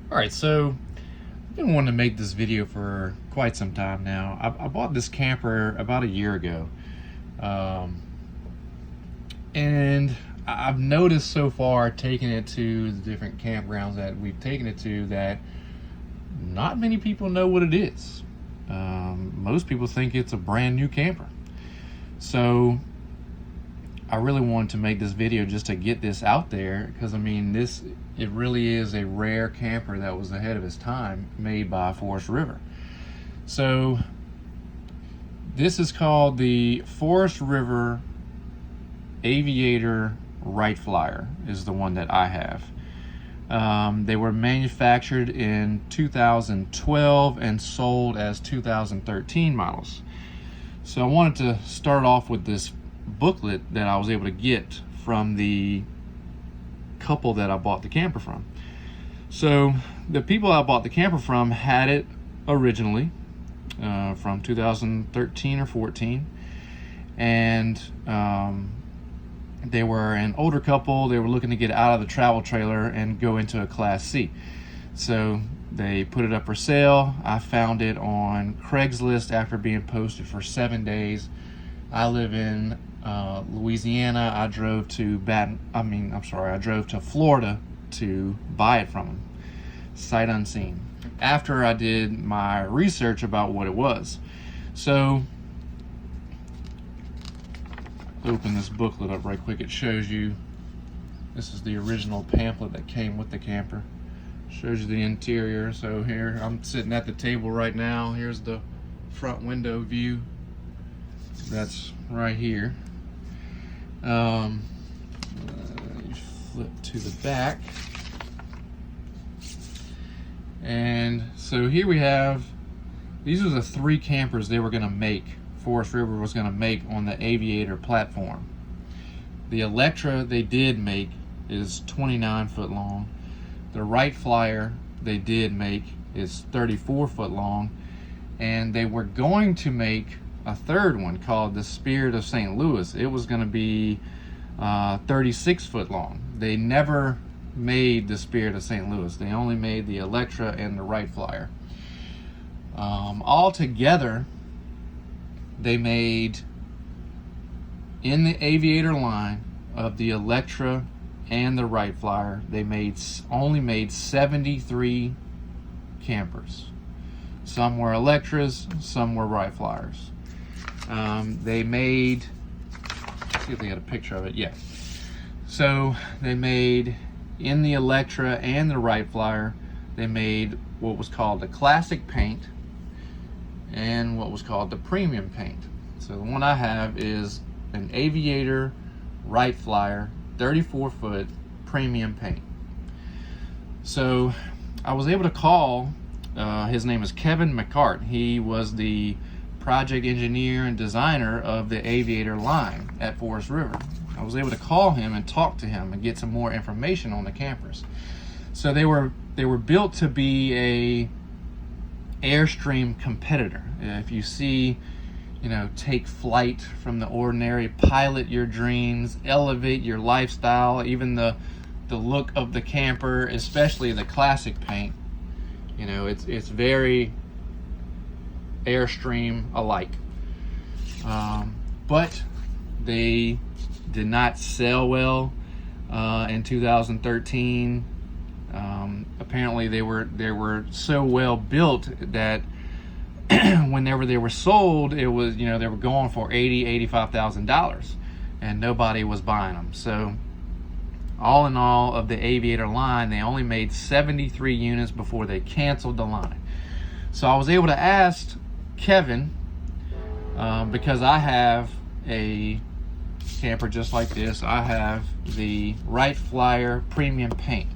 Alright, so I've been wanting to make this video for quite some time now. I bought this camper about a year ago. And I've noticed so far, taking it to the different campgrounds that we've taken it to, that not many people know what it is. Most people think it's a brand new camper. So I really wanted to make this video just to get this out there, because I mean, it really is a rare camper that was ahead of its time, made by Forest River. So this is called the Forest River Aviator Wright Flyer, is the one that I have. They were manufactured in 2012 and sold as 2013 models. So I wanted to start off with this booklet that I was able to get from the couple that I bought the camper from. So the people I bought the camper from had it originally from 2013 or 14, and they were an older couple. They were looking to get out of the travel trailer and go into a Class C. So they put it up for sale. I found it on Craigslist after being posted for 7 days. I live in Louisiana. I drove to Florida to buy it from them, sight unseen, after I did my research about what it was. So open this booklet up right quick. It shows you, this is the original pamphlet that came with the camper. Shows you the interior. So here I'm sitting at the table right now. Here's the front window view. That's right here. You flip to the back, and so here we have, these are the 3 campers they were going to make. Forest River was going to make on the Aviator platform. The Electra they did make is 29 foot long. The Wright Flyer they did make is 34 foot long, and they were going to make a third one called the Spirit of St. Louis. It was going to be 36 foot long. They never made the Spirit of St. Louis. They only made the Electra and the Wright Flyer. All together, they made, in the Aviator line of the Electra and the Wright Flyer, they only made 73 campers. Some were Electras, some were Wright Flyers. They made, let's see if they got a picture of it. Yeah. So they made, in the Electra and the Wright Flyer, they made what was called the classic paint and what was called the premium paint. So the one I have is an Aviator Wright Flyer 34 foot premium paint. So I was able to call, his name is Kevin McCart. He was the project engineer and designer of the Aviator line at Forest River. I was able to call him and talk to him and get some more information on the campers. So they were built to be a Airstream competitor. If you see, take flight from the ordinary, pilot your dreams, elevate your lifestyle, even the look of the camper, especially the classic paint, it's very Airstream alike. But they did not sell well in 2013. Apparently they were so well built that whenever they were sold, it was, they were going for $85,000 and nobody was buying them. So all in all, of the Aviator line, they only made 73 units before they canceled the line. So I was able to ask Kevin, because I have a camper just like this. I have the Wright Flyer premium paint.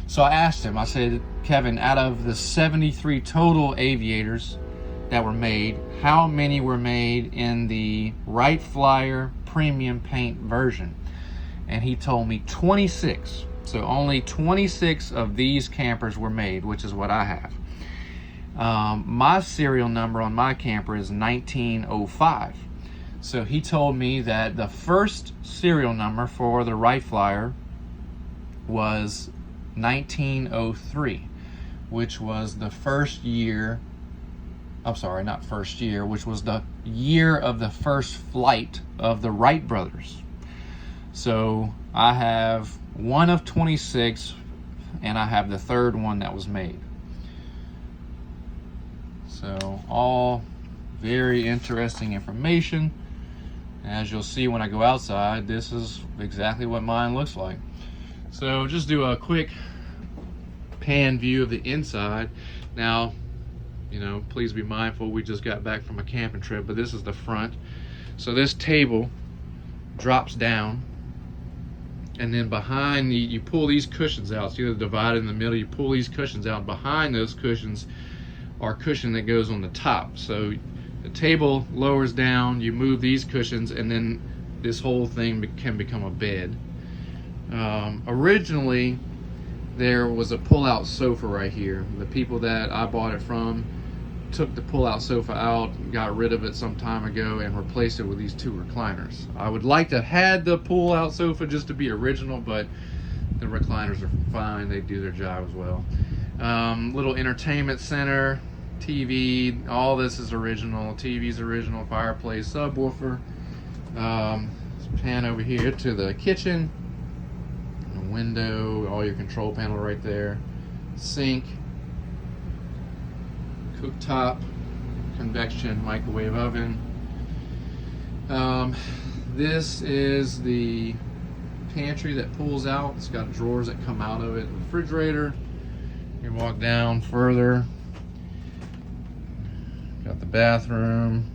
So I asked him, I said, Kevin, out of the 73 total Aviators that were made, how many were made in the Wright Flyer premium paint version? And he told me 26. So only 26 of these campers were made, which is what I have. My serial number on my camper is 1905. So he told me that the first serial number for the Wright Flyer was 1903, which was the first year, I'm sorry, not first year, which was the year of the first flight of the Wright brothers. So I have one of 26, and I have the third one that was made. So all very interesting information. As you'll see when I go outside, this is exactly what mine looks like. So just do a quick pan view of the inside. Now, you know, please be mindful, we just got back from a camping trip, but this is the front. So this table drops down, and then behind you pull these cushions out. So you're divided in the middle, you pull these cushions out. Behind those cushions are cushion that goes on the top. So the table lowers down, you move these cushions, and then this whole thing can become a bed. Originally, there was a pull-out sofa right here. The people that I bought it from took the pull-out sofa out, got rid of it some time ago, and replaced it with these two recliners. I would like to have had the pull-out sofa just to be original, but the recliners are fine. They do their job as well. Little entertainment center, TV, all this is original. TV's original, fireplace, subwoofer. Let's pan over here to the kitchen. A window, all your control panel right there. Sink. Cooktop, convection microwave oven. This is the pantry that pulls out. It's got drawers that come out of it. Refrigerator. You walk down further. Got the bathroom.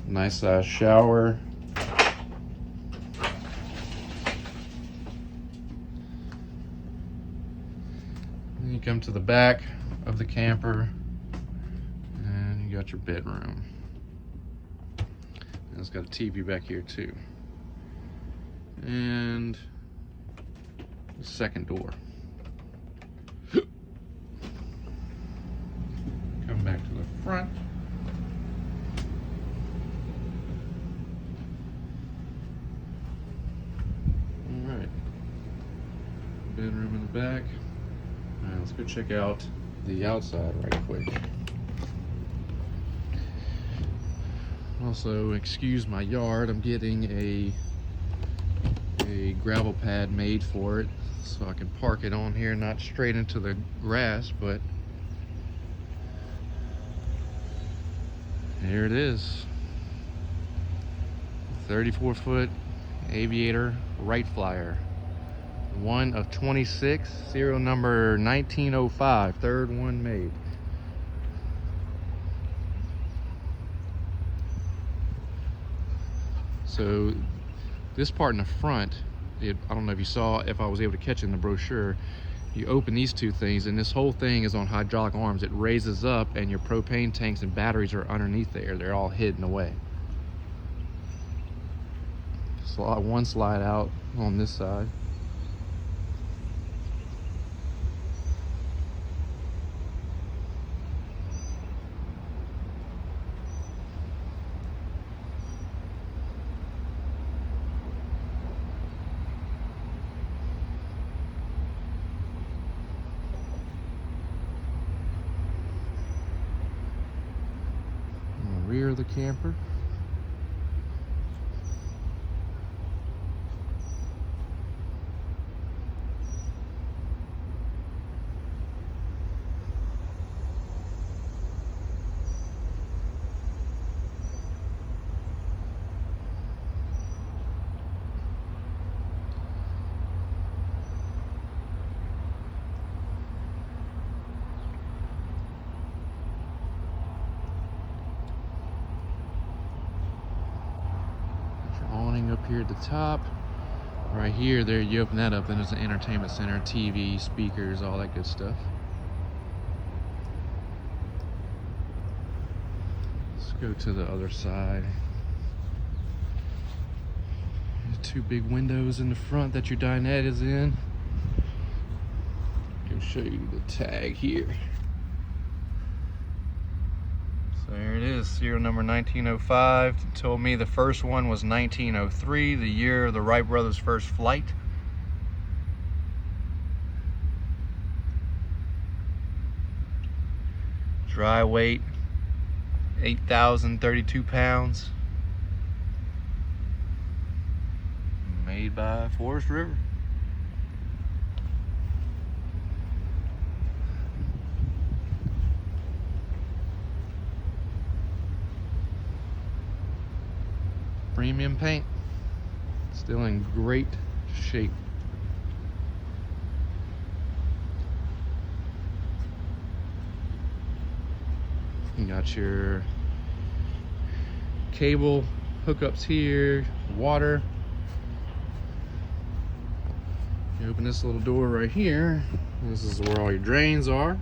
Nice size shower. Then you come to the back of the camper, and you got your bedroom. And it's got a TV back here too, and the second door. Come back to the front. All right, bedroom in the back. All right, let's go check out the outside right quick. Also, excuse my yard, I'm getting a gravel pad made for it so I can park it on here, not straight into the grass, but here it is. 34-foot Aviator Wright Flyer. One of 26, serial number 1905, third one made. So this part in the front, I don't know if you saw, if I was able to catch it in the brochure, you open these two things and this whole thing is on hydraulic arms. It raises up and your propane tanks and batteries are underneath there. They're all hidden away. One slide out on this side. Rear of the camper. Awning up here at the top. Right here, there you open that up, then there's an entertainment center, TV, speakers, all that good stuff. Let's go to the other side. There's two big windows in the front that your dinette is in. I can show you the tag here. There it is, serial number 1905. It told me the first one was 1903, the year of the Wright brothers' first flight. Dry weight 8,032 pounds. Made by Forest River. Premium paint. Still in great shape. You got your cable hookups here, water. You open this little door right here. This is where all your drains are.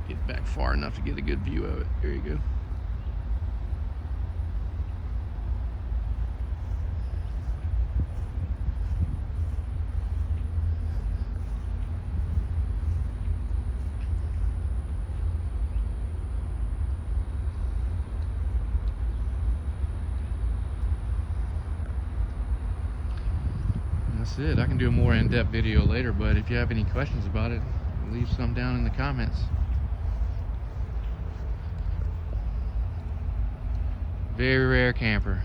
Get back far enough to get a good view of it. There you go. That's it. I can do a more in-depth video later, but if you have any questions about it, leave some down in the comments. Very rare camper.